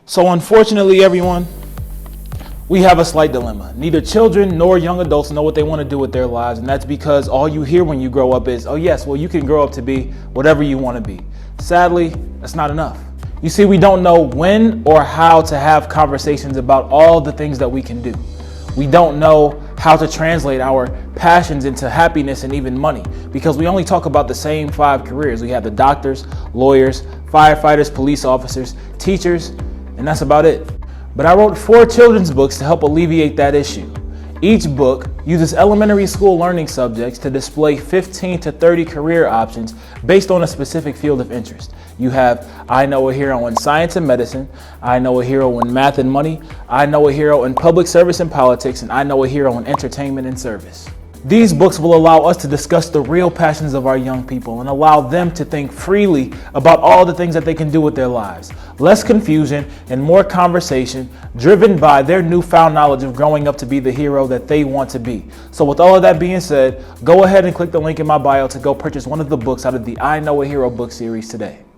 So unfortunately, everyone, we have a slight dilemma. Neither children nor young adults know what they want to do with their lives, and that's because all you hear when you grow up is, oh yes, well, you can grow up to be whatever you want to be. Sadly, that's not enough. You see, we don't know when or how to have conversations about all the things that we can do. We don't know how to translate our passions into happiness and even money, because we only talk about the same 5 careers. We have the doctors, lawyers, firefighters, police officers, teachers, and that's about it. But I wrote 4 children's books to help alleviate that issue. Each book uses elementary school learning subjects to display 15 to 30 career options based on a specific field of interest. You have I Know a Hero in Science and Medicine, I Know a Hero in Math and Money, I Know a Hero in Public Service and Politics, and I Know a Hero in Entertainment and Service. These books will allow us to discuss the real passions of our young people and allow them to think freely about all the things that they can do with their lives. Less confusion and more conversation driven by their newfound knowledge of growing up to be the hero that they want to be. So with all of that being said, go ahead and click the link in my bio to go purchase one of the books out of the I Know a Hero book series today.